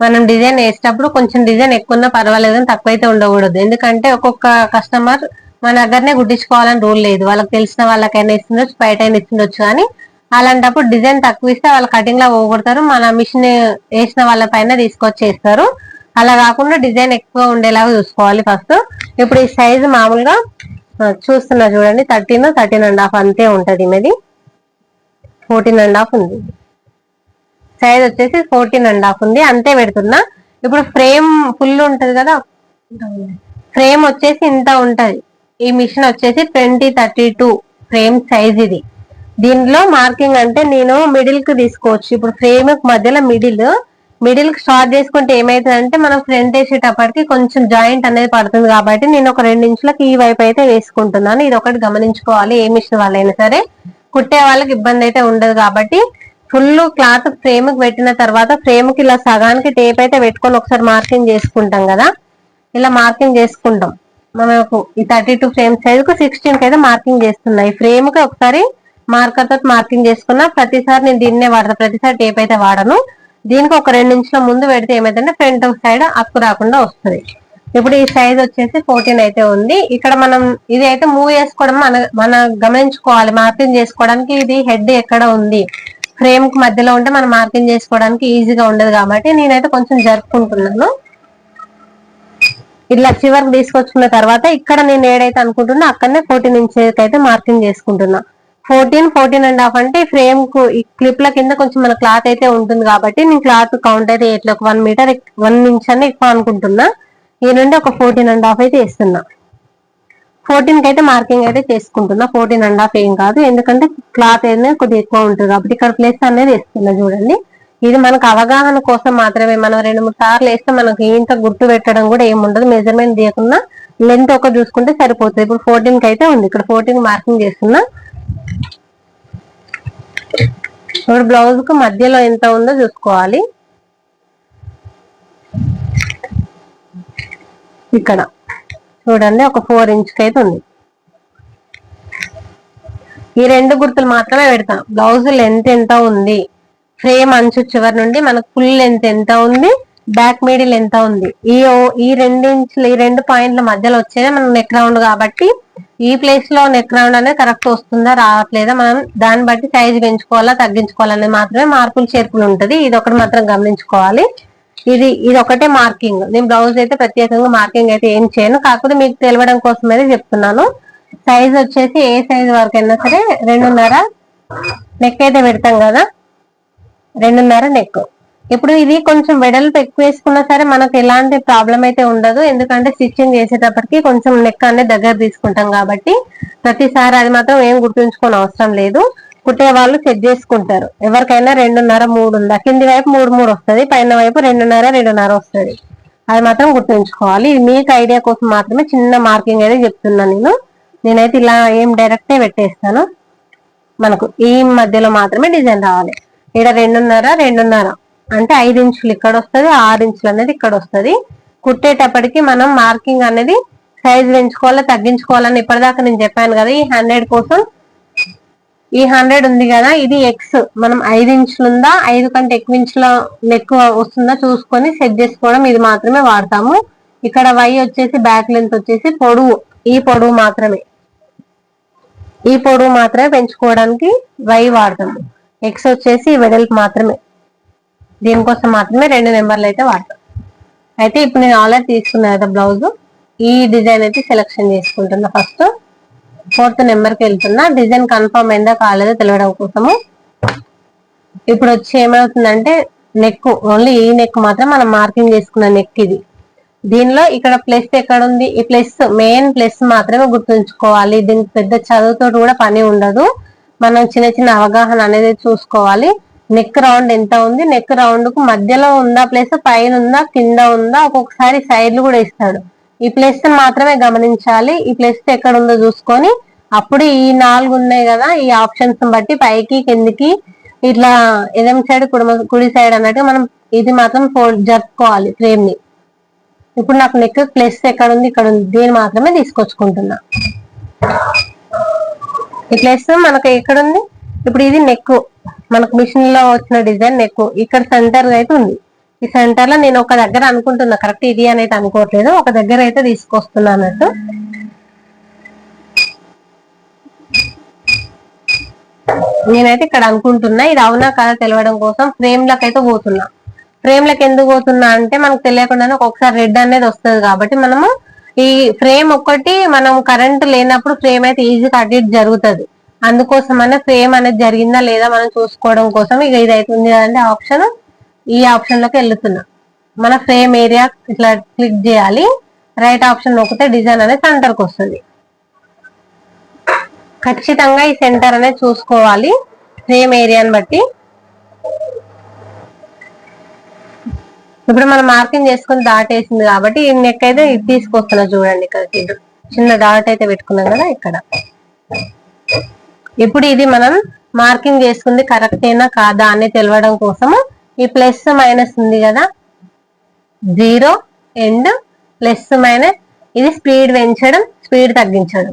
మనం డిజైన్ వేసేటప్పుడు కొంచెం డిజైన్ ఎక్కువ ఉన్నా పర్వాలేదు అని తక్కువైతే ఉండకూడదు. ఎందుకంటే ఒక్కొక్క కస్టమర్ మన దగ్గరనే గుట్టించుకోవాలని రూల్ లేదు, వాళ్ళకి తెలిసిన వాళ్ళకైనా ఇస్తుండొచ్చు, బయట అయినా ఇస్తుండొచ్చు. కానీ అలాంటప్పుడు డిజైన్ తక్కువ ఇస్తే వాళ్ళ కటింగ్ లా పోగొడతారు, మన మిషన్ వేసిన వాళ్ళ పైన తీసుకొచ్చేస్తారు. అలా కాకుండా డిజైన్ ఎక్కువ ఉండేలాగా చూసుకోవాలి ఫస్ట్. ఇప్పుడు ఈ సైజు మామూలుగా చూస్తున్నా చూడండి, 13, 13.5 అంతే ఉంటది. ఇది 14.5 ఉంది, సైజ్ వచ్చేసి 14.5 ఉంది, అంతే పెడుతున్నా. ఇప్పుడు ఫ్రేమ్ ఫుల్ ఉంటది కదా, ఫ్రేమ్ వచ్చేసి ఇంత ఉంటది. ఈ మిషన్ వచ్చేసి 2032 ఫ్రేమ్ సైజ్ ఇది. దీనిలో మార్కింగ్ అంటే నేను మిడిల్ కి తీసుకోవచ్చు. ఇప్పుడు ఫ్రేమ్ మధ్యలో మిడిల్ కి స్టార్ట్ చేసుకుంటే ఏమైతుందంటే మనం ఫ్రంట్ వేసేటప్పటికి కొంచెం జాయింట్ అనేది పడుతుంది. కాబట్టి నేను ఒక 2 ఇంచులకు ఈ వైపు అయితే వేసుకుంటున్నాను. ఇది ఒకటి గమనించుకోవాలి. ఏ మిషన్ వాళ్ళైనా సరే కుట్టే వాళ్ళకి ఇబ్బంది అయితే ఉండదు. కాబట్టి ఫుల్ క్లాత్ ఫ్రేమ్ కి పెట్టిన తర్వాత ఫ్రేమ్ కి ఇలా సగానికి టేప్ అయితే పెట్టుకొని ఒకసారి మార్కింగ్ చేసుకుంటాం కదా, ఇలా మార్కింగ్ చేసుకుంటాం. మనకు ఈ 32 ఫ్రేమ్ సైజ్ కు 16 కి అయితే మార్కింగ్ చేస్తున్నాయి. ఫ్రేమ్ కి ఒకసారి మార్కర్ తో మార్కింగ్ చేసుకున్నా. ప్రతిసారి నేను దీన్నే వాడతాను, ప్రతిసారి టేప్ అయితే వాడను. దీనికి ఒక 2 ఇంచుల ముందు పెడితే ఏమైందంటే ఫ్రంట్ సైడ్ అక్కు రాకుండా వస్తుంది. ఇప్పుడు ఈ సైజ్ వచ్చేసి 14 అయితే ఉంది. ఇక్కడ మనం ఇది అయితే మూవ్ చేసుకోవడం మన గమనించుకోవాలి. మార్కింగ్ చేసుకోవడానికి ఇది హెడ్ ఎక్కడ ఉంది, ఫ్రేమ్ కి మధ్యలో ఉంటే మనం మార్కింగ్ చేసుకోవడానికి ఈజీగా ఉండదు. కాబట్టి నేనైతే కొంచెం జరుపుకుంటున్నాను. ఇట్లా చివరికి తీసుకొచ్చుకున్న తర్వాత ఇక్కడ నేను ఏడైతే అనుకుంటున్నా అక్కడనే 14 ఇంచెస్ అయితే మార్కింగ్ చేసుకుంటున్నా. 14.5 అంటే ఫ్రేమ్ కు ఈ క్లిప్ల కింద కొంచెం మన క్లాత్ అయితే ఉంటుంది. కాబట్టి నేను క్లాత్ కౌంట్ అయితే ఇట్లా 1 మీటర్ 1 ఇంచ్ అని ఎక్కువ అనుకుంటున్నా. ఈ నుండి ఒక 14.5 అయితే వేస్తున్నా. 14 కి అయితే మార్కింగ్ అయితే చేసుకుంటున్నా. 14.5 ఏం కాదు, ఎందుకంటే క్లాత్ అనేది కొద్దిగా ఎక్కువ ఉంటుంది కాబట్టి ఇక్కడ ప్లేస్ అనేది వేస్తున్నా. చూడండి, ఇది మనకు అవగాహన కోసం మాత్రమే. మనం 2-3 సార్లు వేస్తే మనకి ఇంత గుర్తు పెట్టడం కూడా ఏముండదు. మెజర్మెంట్ తీయకుండా లెంత్ ఒక చూసుకుంటే సరిపోతుంది. ఇప్పుడు 14 కి అయితే ఉంది, ఇక్కడ 14 మార్కింగ్ చేస్తున్నా. ఇప్పుడు బ్లౌజ్ కు మధ్యలో ఎంత ఉందో చూసుకోవాలి. ఇక్కడ చూడండి ఒక 4 ఇంచ్ అయితే ఉంది. ఈ 2 గుర్తులు మాత్రమే పెడతాం. బ్లౌజ్ లెంత్ ఎంత ఉంది, ఫ్రేమ్ అంచు చివరి నుండి మనకు ఫుల్ లెంత్ ఎంత ఉంది, బ్యాక్ మిడిల్ ఎంత ఉంది, ఈ 2 ఇంచులు ఈ 2 పాయింట్ల మధ్యలో వచ్చేదే మనం నెక్ రౌండ్. కాబట్టి ఈ ప్లేస్ లో నెక్ రౌండ్ అనేది కరెక్ట్ వస్తుందా రావట్లేదా మనం దాన్ని బట్టి సైజ్ పెంచుకోవాలా తగ్గించుకోవాలనేది మాత్రమే మార్పులు చేర్పులు ఉంటది. ఇది ఒకటి మాత్రం గమనించుకోవాలి. ఇది ఒకటే మార్కింగ్. నేను బ్లౌజ్ అయితే ప్రత్యేకంగా మార్కింగ్ అయితే ఏం చేయను, కాకపోతే మీకు తెలవడం కోసం అయితే చెప్తున్నాను. సైజ్ వచ్చేసి ఏ సైజ్ వరకు అయినా సరే 2.5 నెక్ అయితే పెడతాం కదా, 2.5 నెక్. ఇప్పుడు ఇది కొంచెం వెడల్పు ఎక్కువ వేసుకున్నా సరే మనకు ఎలాంటి ప్రాబ్లం అయితే ఉండదు. ఎందుకంటే స్టిచ్చింగ్ చేసేటప్పటికి కొంచెం నెక్ అనేది దగ్గర తీసుకుంటాం కాబట్టి ప్రతిసారి అది మాత్రం ఏం గుర్తుంచుకోని అవసరం లేదు. కుట్టే వాళ్ళు సెట్ చేసుకుంటారు. ఎవరికైనా 2.5 3 ఉందా, కింది వైపు 3 వస్తుంది, పైన వైపు 2.5 వస్తుంది. అది మాత్రం గుర్తుంచుకోవాలి. ఇది మీకు ఐడియా కోసం మాత్రమే చిన్న మార్కింగ్ అయితే చెప్తున్నాను. నేనైతే ఇలా ఏం డైరెక్టే పెట్టేస్తాను. మనకు ఈ మధ్యలో మాత్రమే డిజైన్ రావాలి. ఇక్కడ 2.5 అంటే 5 ఇంచులు ఇక్కడ వస్తుంది, 6 ఇంచులు అనేది ఇక్కడ వస్తుంది. కుట్టేటప్పటికి మనం మార్కింగ్ అనేది సైజ్ పెంచుకోవాలా తగ్గించుకోవాలని ఇప్పటిదాకా నేను చెప్పాను కదా. ఈ 100 కోసం ఈ 100 ఉంది కదా, ఇది ఎక్స్. మనం 5 ఇంచులు ఉందా 5 కంటే ఎక్కువ ఇంచుల ఎక్కువ వస్తుందా చూసుకొని సెట్ చేసుకోవడం, ఇది మాత్రమే వాడతాము. ఇక్కడ వై వచ్చేసి బ్యాక్ లెంత్ వచ్చేసి పొడవు, ఈ పొడవు మాత్రమే పెంచుకోవడానికి వై వాడతాము. ఎక్స్ వచ్చేసి వెడల్పు మాత్రమే, దీనికోసం మాత్రమే 2 నెంబర్లు అయితే వాడతాం. అయితే ఇప్పుడు నేను ఆల్రెడీ తీసుకున్నా కదా బ్లౌజ్, ఈ డిజైన్ అయితే సెలెక్షన్ చేసుకుంటున్నా. ఫస్ట్ 4th నెంబర్కి వెళ్తున్నా. డిజైన్ కన్ఫర్మ్ అయిందా కాలేదో తెలియడం కోసము. ఇప్పుడు వచ్చి ఏమవుతుందంటే నెక్, ఓన్లీ ఈ నెక్ మాత్రం మనం మార్కింగ్ చేసుకున్న నెక్ ఇది. దీనిలో ఇక్కడ ప్లస్ ఎక్కడ ఉంది, ఈ ప్లస్ మెయిన్ ప్లస్ మాత్రమే గుర్తుంచుకోవాలి. దీనికి పెద్ద చదువుతో కూడా పని ఉండదు. మనం చిన్న చిన్న అవగాహన అనేది చూసుకోవాలి. నెక్ రౌండ్ ఎంత ఉంది, నెక్ రౌండ్ కు మధ్యలో ఉందా ప్లేస్, పైన ఉందా కింద ఉందా, ఒక్కొక్కసారి సైడ్లు కూడా ఇస్తాడు. ఈ ప్లేస్ మాత్రమే గమనించాలి. ఈ ప్లేస్ ఎక్కడ ఉందో చూసుకొని అప్పుడు ఈ 4 ఉన్నాయి కదా, ఈ ఆప్షన్స్ బట్టి పైకి కిందికి ఇట్లా ఎడమ సైడ్ కుడి సైడ్ అన్నట్టు మనం ఇది మాత్రం జరుపుకోవాలి ఫ్రేమ్ ని. ఇప్పుడు నాకు నెక్ ప్లస్ ఎక్కడ ఉంది, ఇక్కడ ఉంది, దీన్ని మాత్రమే తీసుకొచ్చుకుంటున్నా. ఈ ప్లస్ మనకు ఎక్కడ ఉంది, ఇప్పుడు ఇది నెక్, మనకు మిషన్ లో వచ్చిన డిజైన్ నెక్ ఇక్కడ సెంటర్ అయితే ఉంది. ఈ సెంటర్ లో నేను ఒక దగ్గర అనుకుంటున్నా, కరెక్ట్ ఇది అనేది అనుకోవట్లేదు, ఒక దగ్గర అయితే తీసుకొస్తున్నా అన్నట్టు. నేనైతే ఇక్కడ అనుకుంటున్నా. ఇది అవునా కదా తెలవడం కోసం ఫ్రేమ్ లకు అయితే పోతున్నా. ఫ్రేమ్ లకు ఎందుకు పోతున్నా అంటే మనకు తెలియకుండానే ఒక్కొక్కసారి రెడ్ అనేది వస్తుంది. కాబట్టి మనము ఈ ఫ్రేమ్ ఒక్కటి మనం కరెంట్ లేనప్పుడు ఫ్రేమ్ అయితే ఈజీగా అటు ఇటు జరుగుతుంది. అందుకోసమనే ఫ్రేమ్ అనేది జరిగిందా లేదా మనం చూసుకోవడం కోసం ఇక ఇది అవుతుంది కదంటే ఆప్షన్, ఈ ఆప్షన్ లోకి వెళ్తున్నా. మన ఫ్రేమ్ ఏరియా ఇట్లా క్లిక్ చేయాలి. రైట్ ఆప్షన్ నొక్కితే డిజైన్ అనేది సెంటర్కి వస్తుంది. ఖచ్చితంగా ఈ సెంటర్ అనేది చూసుకోవాలి సేమ్ ఏరియాని బట్టి. ఇప్పుడు మనం మార్కింగ్ చేసుకుని దాటేసింది కాబట్టి ఈ నెక్ అయితే ఇది తీసుకొస్తున్నా చూడండి. ఇక్కడ చిన్న డాట్ అయితే పెట్టుకున్నాం కదా ఇక్కడ. ఇప్పుడు ఇది మనం మార్కింగ్ చేసుకుంది కరెక్టేనా కాదా అని తెలవడం కోసము ఈ ప్లస్ మైనస్ ఉంది కదా, 0 అండ్ ప్లస్ మైనస్, ఇది స్పీడ్ పెంచడం స్పీడ్ తగ్గించడం,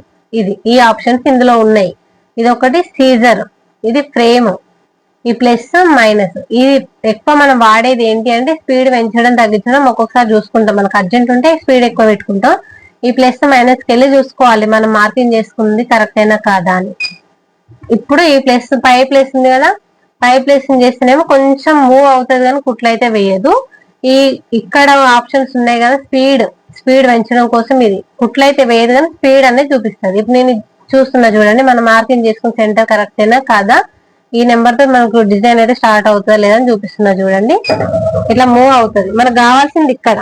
ఈ ఆప్షన్స్ ఇందులో ఉన్నాయి. ఇది ఒకటి సీజర్, ఇది ఫ్రేమ్, ఈ ప్లస్ మైనస్. ఇది ఎక్కువ మనం వాడేది ఏంటి అంటే స్పీడ్ పెంచడం తగ్గించడం. ఒక్కొక్కసారి చూసుకుంటాం మనకు అర్జెంట్ ఉంటే స్పీడ్ ఎక్కువ పెట్టుకుంటాం. ఈ ప్లస్ మైనస్కి వెళ్ళి చూసుకోవాలి మనం మార్కింగ్ చేసుకుంది కరెక్ట్ అయినా కాదా అని. ఇప్పుడు ఈ ప్లస్ పై ప్లస్ ఉంది కదా, పై ప్లస్ చేస్తేనేమో కొంచెం మూవ్ అవుతుంది కానీ కుట్లు అయితే వేయదు. ఇక్కడ ఆప్షన్స్ ఉన్నాయి కదా, స్పీడ్ పెంచడం కోసం ఇది కుట్లు అయితే వేయదు కానీ స్పీడ్ అనేది చూపిస్తుంది. ఇప్పుడు నేను చూస్తున్నా చూడండి, మనం మార్కింగ్ చేసుకున్న సెంటర్ కరెక్ట్ అయినా కాదా, ఈ నెంబర్ తో మనకు డిజైన్ అయితే స్టార్ట్ అవుతుందా లేదని చూపిస్తున్నా చూడండి. ఇట్లా మూవ్ అవుతుంది. మనకు కావాల్సింది ఇక్కడ.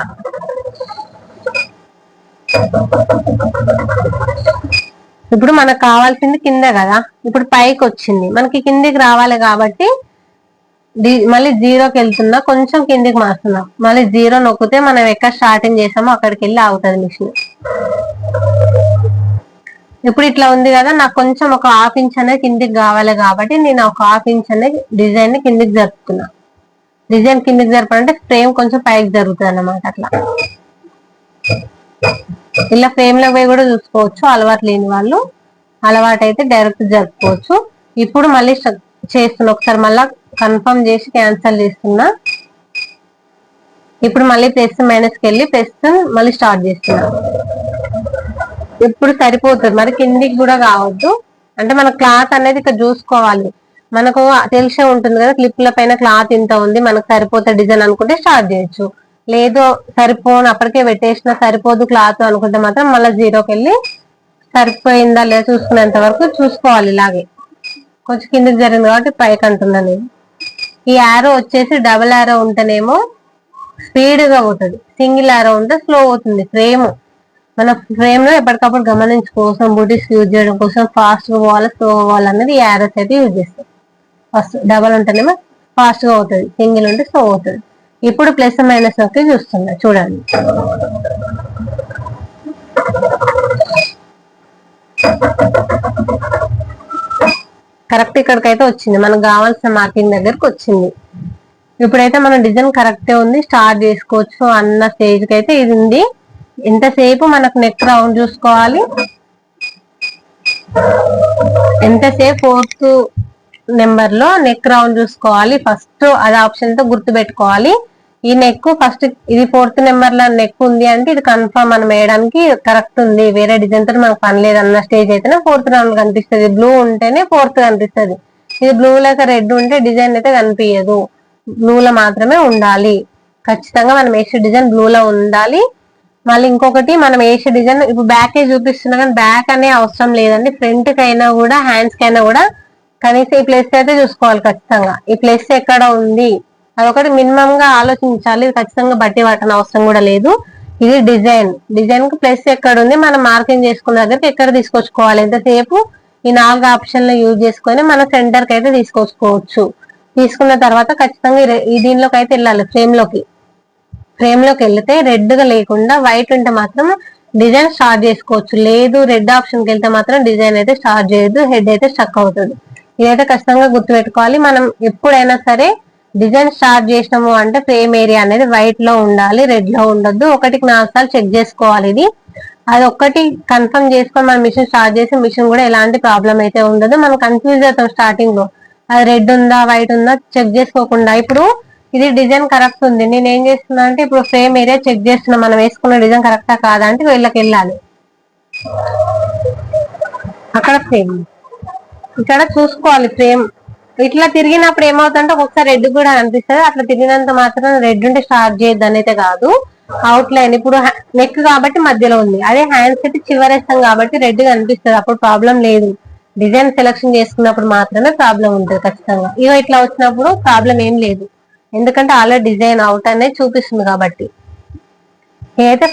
ఇప్పుడు మనకు కావాల్సింది కింద కదా, ఇప్పుడు పైకి వచ్చింది, మనకి కిందికి రావాలి కాబట్టి మళ్ళీ 0కి వెళ్తున్నా, కొంచెం కిందికి మారుతున్నా, మళ్ళీ 0 నొక్కితే మనం ఎక్కడ స్టార్టింగ్ చేసామో అక్కడికి వెళ్ళి ఆగుతుంది మిషన్. ఇప్పుడు ఇట్లా ఉంది కదా, నాకు కొంచెం ఒక ½ ఇంచ్ అనేది కిందికి కావాలి కాబట్టి నేను ఒక ½ ఇంచ్ అనేది డిజైన్ ని కిందికి జరుపుతున్నా. డిజైన్ కిందికి జరపాలంటే ఫ్రేమ్ కొంచెం పైకి జరుగుతుంది అన్నమాట. అట్లా ఇలా ఫ్రేమ్ లో పోయి కూడా చూసుకోవచ్చు. అలవాటు లేని వాళ్ళు, అలవాటు అయితే డైరెక్ట్ జరుపుకోవచ్చు. ఇప్పుడు మళ్ళీ చేస్తున్నా, ఒకసారి మళ్ళీ కన్ఫర్మ్ చేసి క్యాన్సిల్ చేస్తున్నా. ఇప్పుడు మళ్ళీ ప్లస్ మైనస్కి వెళ్ళి ప్లస్ మళ్ళీ స్టార్ట్ చేస్తున్నా. ఇప్పుడు సరిపోతుంది, మరి కిందికి కూడా కావద్దు. అంటే మన క్లాత్ అనేది ఇక్కడ చూసుకోవాలి. మనకు తెలిసే ఉంటుంది కదా, క్లిప్ల పైన క్లాత్ ఇంత ఉంది, మనకు సరిపోతే డిజైన్ అనుకుంటే స్టార్ట్ చేయొచ్చు. లేదు సరిపోను అప్పటికే పెట్టేసిన సరిపోదు క్లాత్ అనుకుంటే మాత్రం మళ్ళీ 0కి వెళ్ళి సరిపోయిందా లేదా చూసుకునేంత వరకు చూసుకోవాలి. ఇలాగే కొంచెం కిందికి జరిగింది కాబట్టి పైకి అంటున్నా నేను. ఈ యారో వచ్చేసి డబుల్ యారో ఉంటేనేమో స్పీడ్ గా అవుతుంది, సింగిల్ యారో ఉంటే స్లో అవుతుంది. మన ఫ్రేమ్ లో ఎప్పటికప్పుడు గమనించుకోసం, బూటీస్ యూజ్ చేయడం కోసం ఫాస్ట్ గా పోవాలి స్లో పోవాలి అనేది యారోస్ అయితే యూజ్ చేస్తాం. ఫస్ట్ డబల్ ఉంటేనేమో ఫాస్ట్ గా అవుతుంది, సింగిల్ ఉంటే స్లో అవుతుంది. ఇప్పుడు ప్లస్ మైనస్ ఒకే చూస్తున్నా చూడండి. కరెక్ట్ ఇక్కడికైతే వచ్చింది, మనకు కావాల్సిన మార్కింగ్ దగ్గరకు వచ్చింది. ఇప్పుడైతే మన డిజైన్ కరెక్టే ఉంది, స్టార్ట్ చేసుకోవచ్చు అన్న స్టేజ్ కి అయితే ఇది ఉంది. ఎంతసేపు మనకు నెక్ రౌండ్ చూసుకోవాలి, ఎంతసేపు 4th నెంబర్ లో నెక్ రౌండ్ చూసుకోవాలి. ఫస్ట్ అది ఆప్షన్ తో గుర్తు పెట్టుకోవాలి. ఈ నెక్ ఫస్ట్, ఇది 4th నెంబర్ లో నెక్ ఉంది అంటే ఇది కన్ఫర్మ్ మనం వేయడానికి కరెక్ట్ ఉంది, వేరే డిజైన్ తో మనకు పని లేదు అన్న స్టేజ్ అయితేనే 4th రౌండ్ కనిపిస్తుంది. బ్లూ ఉంటేనే 4th కనిపిస్తుంది. ఇది బ్లూ లేక రెడ్ ఉంటే డిజైన్ అయితే కనిపించదు. బ్లూ లో మాత్రమే ఉండాలి. ఖచ్చితంగా మనం వేసే డిజైన్ బ్లూ లో ఉండాలి. మళ్ళీ ఇంకొకటి, మనం వేసే డిజైన్ ఇప్పుడు బ్యాక్ చూపిస్తున్నా కానీ బ్యాక్ అనే అవసరం లేదండి. ఫ్రంట్ కైనా కూడా హ్యాండ్స్ కైనా కూడా కనీసం ఈ ప్లేస్ అయితే చూసుకోవాలి ఖచ్చితంగా. ఈ ప్లేస్ ఎక్కడ ఉంది అదొకటి మినిమం గా ఆలోచించాలి. ఖచ్చితంగా బట్టి పట్టని అవసరం కూడా లేదు. ఇది డిజైన్ కి ప్లస్ ఎక్కడ ఉంది, మనం మార్కింగ్ చేసుకున్న దగ్గరికి ఎక్కడ తీసుకొచ్చుకోవాలి. ఎంతసేపు ఈ 4 ఆప్షన్లు యూజ్ చేసుకొని మనం సెంటర్ కి అయితే తీసుకొచ్చుకోవచ్చు. తీసుకున్న తర్వాత ఖచ్చితంగా ఈ దీనిలోకి అయితే వెళ్ళాలి. ఫ్రేమ్ లోకి వెళ్తే రెడ్ గా లేకుండా వైట్ ఉంటే మాత్రం డిజైన్ స్టార్ట్ చేసుకోవచ్చు. లేదు రెడ్ ఆప్షన్ కి వెళ్తే మాత్రం డిజైన్ అయితే స్టార్ట్ చేయొద్దు, హెడ్ అయితే స్టక్ అవుతుంది. ఇదైతే ఖచ్చితంగా గుర్తుపెట్టుకోవాలి. మనం ఎప్పుడైనా సరే డిజైన్ స్టార్ట్ చేసినాము అంటే ఫ్రేమ్ ఏరియా అనేది వైట్ లో ఉండాలి, రెడ్ లో ఉండొద్దు. 1కి 4 సార్లు చెక్ చేసుకోవాలి. అది ఒక్కటి కన్ఫర్మ్ చేసుకొని మనం మిషన్ స్టార్ట్ చేసి మిషన్ కూడా ఎలాంటి ప్రాబ్లం అయితే ఉండదు. మనం కన్ఫ్యూజ్ అవుతాం స్టార్టింగ్ లో, అది రెడ్ ఉందా వైట్ ఉందా చెక్ చేసుకోకుండా. ఇప్పుడు ఇది డిజైన్ కరెక్ట్ ఉంది, నేను ఏం చేస్తున్నా అంటే ఇప్పుడు ఫ్రేమ్ ఏరియా చెక్ చేస్తున్నా, మనం వేసుకున్న డిజైన్ కరెక్టా కాదా అంటే వీళ్ళకి వెళ్ళాలి. అక్కడ ఫ్రేమ్ ఇక్కడ చూసుకోవాలి. ఫ్రేమ్ ఇట్లా తిరిగినప్పుడు ఏమవుతుందంటే ఒక్కొక్కసారి రెడ్ కూడా అనిపిస్తుంది. అట్లా తిరిగినంత మాత్రం రెడ్ ఉంటే స్టార్ట్ చేయొద్దు అనేది కాదు. అవుట్ లైన్ ఇప్పుడు నెక్ కాబట్టి మధ్యలో ఉంది, అదే హ్యాండ్స్ అయితే చివరేస్తాం కాబట్టి రెడ్ గా అనిపిస్తుంది, అప్పుడు ప్రాబ్లం లేదు. డిజైన్ సెలెక్షన్ చేసుకున్నప్పుడు మాత్రమే ప్రాబ్లం ఉంటుంది ఖచ్చితంగా. ఇగో ఇట్లా వచ్చినప్పుడు ప్రాబ్లం ఏం లేదు, ఎందుకంటే ఆల్రెడీ డిజైన్ అవుట్ అనేది చూపిస్తుంది కాబట్టి. ఇదైతే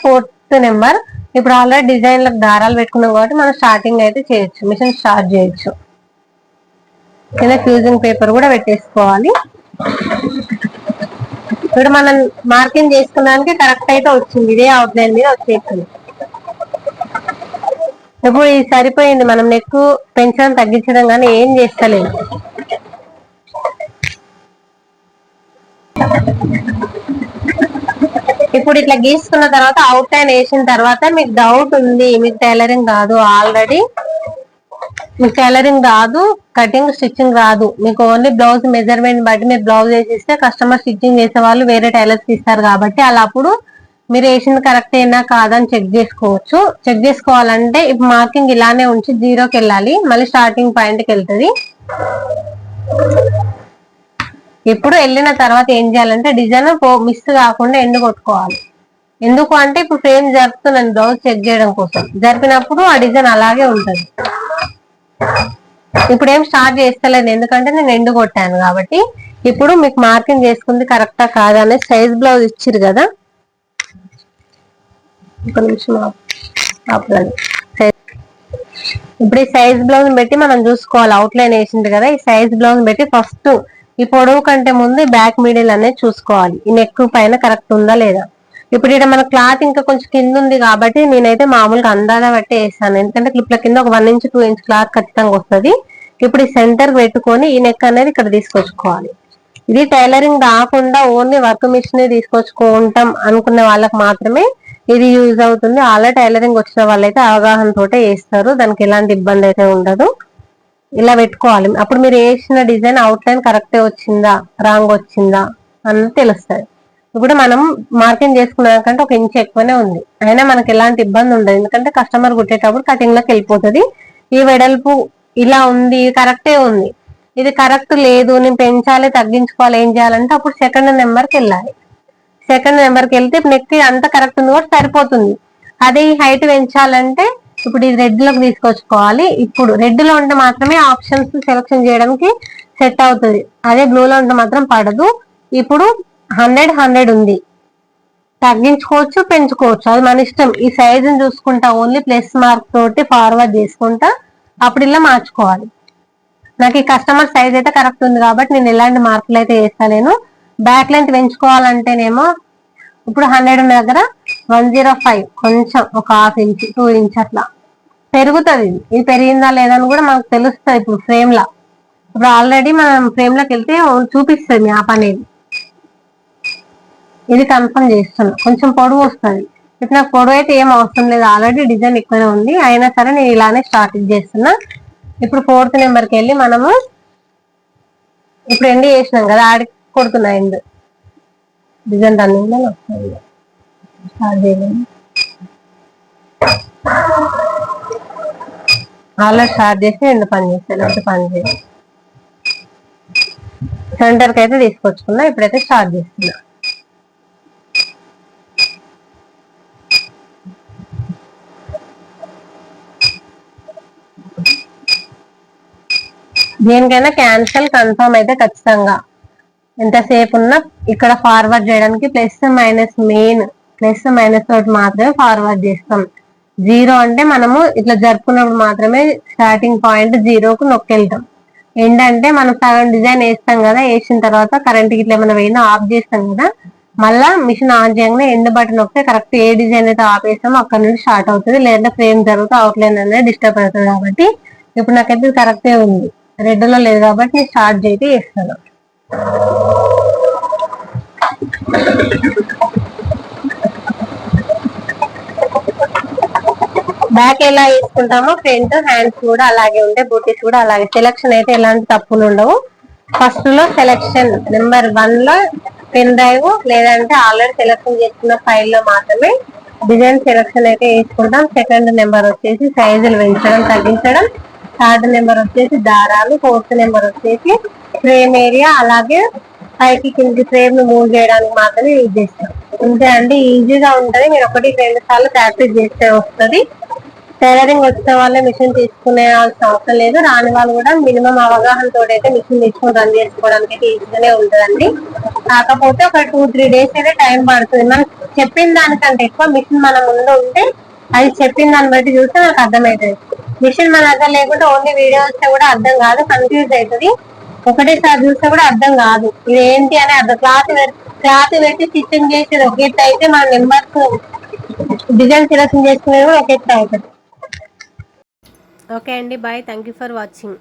5th నెంబర్. ఇప్పుడు ఆల్రెడీ డిజైన్లకు దారాలు పెట్టుకున్నాం కాబట్టి మనం స్టార్టింగ్ అయితే చేయొచ్చు, మిషన్ స్టార్ట్ చేయొచ్చు. కింద ఫ్యూజింగ్ పేపర్ కూడా పెట్టేసుకోవాలి. ఇప్పుడు మనం మార్కింగ్ చేసుకున్నానికి కరెక్ట్ అయితే వచ్చింది, ఇదే అవుట్లైన్ మీద వచ్చేసింది. ఇప్పుడు ఇది సరిపోయింది, మనం నెక్ పెంచడం తగ్గించడం కానీ ఏం చేస్తలేదు. ఇప్పుడు ఇట్లా గీసుకున్న తర్వాత అవుట్ లైన్ వేసిన తర్వాత మీకు డౌట్ ఉంది, మీకు టైలరింగ్ కాదు, ఆల్రెడీ మీకు టైలరింగ్ రాదు, కటింగ్ స్టిచ్చింగ్ రాదు, మీకు ఓన్లీ బ్లౌజ్ మెజర్మెంట్ బట్టి మీరు బ్లౌజ్ వేసిస్తే కస్టమర్ స్టిచ్చింగ్ చేసే వాళ్ళు వేరే టైలర్స్ ఇస్తారు కాబట్టి అలా అప్పుడు మీరు వేసింది కరెక్ట్ అయినా కాదని చెక్ చేసుకోవచ్చు. చెక్ చేసుకోవాలంటే ఇప్పుడు మార్కింగ్ ఇలానే ఉంచి 0కి వెళ్ళాలి, మళ్ళీ స్టార్టింగ్ పాయింట్కి వెళ్తుంది. ఇప్పుడు వెళ్ళిన తర్వాత ఏం చేయాలంటే డిజైన్ మిస్ కాకుండా ఎండ్ కొట్టుకోవాలి. ఎందుకు అంటే ఇప్పుడు ఫ్రేమ్ జరుపుతున్నాను బ్లౌజ్ చెక్ చేయడం కోసం, జరిపినప్పుడు ఆ డిజైన్ అలాగే ఉంటుంది. ఇప్పుడు ఏం స్టార్ట్ చేస్తలేదు ఎందుకంటే నేను ఎండు కొట్టాను కాబట్టి. ఇప్పుడు మీకు మార్కింగ్ చేసుకుంది కరెక్టా కాదా అనేది సైజ్ బ్లౌజ్ ఇచ్చిరు కదా, ఒక నిమిషం ఇప్పుడు ఈ సైజ్ బ్లౌజ్ పెట్టి మనం చూసుకోవాలి. అవుట్లైన్ వేసింది కదా, ఈ సైజ్ బ్లౌజ్ పెట్టి ఫస్ట్ ఈ పొడవు కంటే ముందు బ్యాక్ మిడిల్ అనేది చూసుకోవాలి, ఈ నెక్ పైన కరెక్ట్ ఉందా లేదా. ఇప్పుడు ఇక్కడ మన క్లాత్ ఇంకా కొంచెం కింద ఉంది కాబట్టి నేనైతే మామూలుగా అందాజ బట్టి వేస్తాను, ఎందుకంటే క్లిప్ల కింద ఒక 1 ఇంచ్ 2 ఇంచ్ క్లాత్ ఖచ్చితంగా వస్తుంది. ఇప్పుడు ఈ సెంటర్ పెట్టుకొని ఈ నెక్ అనేది ఇక్కడ తీసుకొచ్చుకోవాలి. ఇది టైలరింగ్ రాకుండా ఓన్లీ వర్క్ మిషన్ తీసుకొచ్చుకుంటాం అనుకునే వాళ్ళకి మాత్రమే ఇది యూజ్ అవుతుంది. ఆల్రెడీ టైలరింగ్ వచ్చిన వాళ్ళైతే అవగాహనతో వేస్తారు, దానికి ఎలాంటి ఇబ్బంది అయితే ఉండదు. ఇలా పెట్టుకోవాలి. అప్పుడు మీరు వేసిన డిజైన్ అవుట్ లైన్ కరెక్టే వచ్చిందా రాంగ్ వచ్చిందా అన్నది తెలుస్తుంది. ఇప్పుడు మనం మార్కింగ్ చేసుకున్నాకంటే 1 ఇంచ్ ఎక్కువనే ఉంది, అయినా మనకి ఎలాంటి ఇబ్బంది ఉండదు, ఎందుకంటే కస్టమర్ కుట్టేటప్పుడు కటింగ్ లోకి వెళ్ళిపోతుంది. ఈ వెడల్పు ఇలా ఉంది, కరెక్టే ఉంది, ఇది కరెక్ట్ లేదు నేను పెంచాలి తగ్గించుకోవాలి ఏం చేయాలంటే అప్పుడు సెకండ్ నెంబర్కి వెళ్ళాలి. సెకండ్ నెంబర్కి వెళ్తే నెక్ అంత కరెక్ట్ ఉంది కూడా సరిపోతుంది. అదే ఈ హైట్ పెంచాలంటే ఇప్పుడు ఇది రెడ్ లోకి తీసుకొచ్చుకోవాలి. ఇప్పుడు రెడ్ లో ఉంటే మాత్రమే ఆప్షన్స్ సెలెక్షన్ చేయడానికి సెట్ అవుతుంది, అదే బ్లూ లో ఉంటే మాత్రం పడదు. ఇప్పుడు 100 ఉంది, తగ్గించుకోవచ్చు పెంచుకోవచ్చు, అది మన ఇష్టం. ఈ సైజుని చూసుకుంటా ఓన్లీ ప్లస్ మార్క్ తోటి ఫార్వర్డ్ చేసుకుంటా అప్పుడు ఇలా మార్చుకోవాలి. నాకు ఈ కస్టమర్ సైజ్ అయితే కరెక్ట్ ఉంది కాబట్టి నేను ఎలాంటి మార్కులు అయితే వేస్తాను. బ్యాక్ లెంత్ పెంచుకోవాలంటేనేమో ఇప్పుడు 100 దగ్గర 105 కొంచెం ఒక 1/2 ఇంచ్ 2 ఇంచ్ అట్లా పెరుగుతుంది. ఇది పెరిగిందా లేదని కూడా మనకు తెలుస్తుంది ఇప్పుడు ఫ్రేమ్ లా. ఇప్పుడు ఆల్రెడీ మనం ఫ్రేమ్ లోకి వెళ్తే చూపిస్తుంది మ్యాప్ అనేది, ఇది కన్ఫర్మ్ చేస్తున్నాం. కొంచెం పొడవు వస్తుంది, ఇప్పుడు నాకు పొడవు అయితే ఏం అవసరం లేదు, ఆల్రెడీ డిజైన్ ఎక్కువనే ఉంది, అయినా సరే నేను ఇలానే స్టార్ట్ చేస్తున్నా. ఇప్పుడు 4th నెంబర్కి వెళ్ళి మనము ఇప్పుడు ఎండ్ చేసినాం కదా, ఆడికి కొడుతున్నా ఎండ్ డిజైన్ రన్నింగ్ లో వస్తుంది. స్టార్ట్ చేయలేదు, ఆల్రెడీ స్టార్ట్ చేసి ఎండ్ పని చేస్తాను, ఎంత పని చేయాలి. సెంటర్కి అయితే తీసుకొచ్చుకున్నా, ఇప్పుడైతే స్టార్ట్ చేస్తున్నా. దేనికైనా క్యాన్సల్ కన్ఫర్మ్ అయితే ఖచ్చితంగా ఎంతసేపు ఉన్నా ఇక్కడ ఫార్వర్డ్ చేయడానికి plus minus main plus minus తోటి మాత్రమే ఫార్వర్డ్ చేస్తాం. 0 అంటే మనము ఇట్లా జరుపుకున్నప్పుడు మాత్రమే స్టార్టింగ్ పాయింట్ 0కు నొక్కెళ్తాం. ఎండ్ అంటే మనం సగం డిజైన్ వేస్తాం కదా, వేసిన తర్వాత కరెంట్ ఇట్లా ఏమైనా వేయినా ఆఫ్ చేస్తాం కదా, మళ్ళా మిషన్ ఆన్ చేయగానే ఎండ్ బటన్ నొక్కితే కరెక్ట్ ఏ డిజైన్ అయితే ఆఫ్ చేస్తామో అక్కడ నుండి స్టార్ట్ అవుతుంది, లేదంటే ఫ్రేమ్ జరుగుతూ అవుట్లైన్ అనేది డిస్టర్బ్ అవుతుంది. కాబట్టి ఇప్పుడు నాకైతే కరెక్టే ఉంది, రెడ్ లో లేదు కాబట్టి నేను స్టార్ట్ చేసి చేస్తాను. బ్యాక్ ఎలా వేసుకుంటామో ఫ్రంట్ హ్యాండ్స్ కూడా అలాగే ఉంటాయి, బూటీస్ కూడా అలాగే. సెలక్షన్ అయితే ఎలాంటి తప్పులు ఉండవు. ఫస్ట్ లో సెలక్షన్ నెంబర్ 1 లో పెన్ డ్రైవ్ లేదంటే ఆల్రెడీ సెలక్షన్ చేసుకున్న ఫైల్ లో మాత్రమే డిజైన్ సెలక్షన్ అయితే వేసుకుంటాం. సెకండ్ నెంబర్ వచ్చేసి సైజులు పెంచడం తగ్గించడం, థర్డ్ నెంబర్ వచ్చేసి దారాలు, 4th నెంబర్ వచ్చేసి ఫ్రేమ్ ఏరియా, అలాగే పైకి కింది ఫ్రేమ్ ను మూవ్ చేయడానికి మాత్రమే యూజ్ చేస్తాం. అంతే అండి, ఈజీగా ఉంటది, మీరు 1-2 సార్లు ప్రాక్టీస్ చేస్తే వస్తుంది. టైలరింగ్ వచ్చిన వాళ్ళే మిషన్ తీసుకునే అవసరం లేదు, రాని వాళ్ళు కూడా మినిమం అవగాహన తోటి అయితే మిషన్ తీసుకుని రన్ చేసుకోవడానికి అయితే ఈజీగానే ఉంటదండి. కాకపోతే ఒక 2-3 డేస్ అయితే టైం పడుతుంది. మనం చెప్పిన దానికంటే ఎక్కువ మిషన్ మన ముందు ఉంటే అది చెప్పిన దాన్ని బట్టి చూస్తే మనకు అర్థమవుతుంది. మిషన్ మన దగ్గర లేకుంటే ఓన్లీ వీడియో వస్తే కూడా అర్థం కాదు, కన్ఫ్యూజ్ అవుతుంది. ఒకటేసారి చూస్తే కూడా అర్థం కాదు ఇది ఏంటి అని అర్థం. క్లాత్ పెట్టి స్టిచ్చింగ్ చేసేది ఒక ఎత్తు అయితే మన నెంబర్స్ డిజైన్ సెలెక్షన్ చేసుకునేది ఒక ఎత్తు అవుతుంది. ఓకే అండి, bye. Thank you for watching.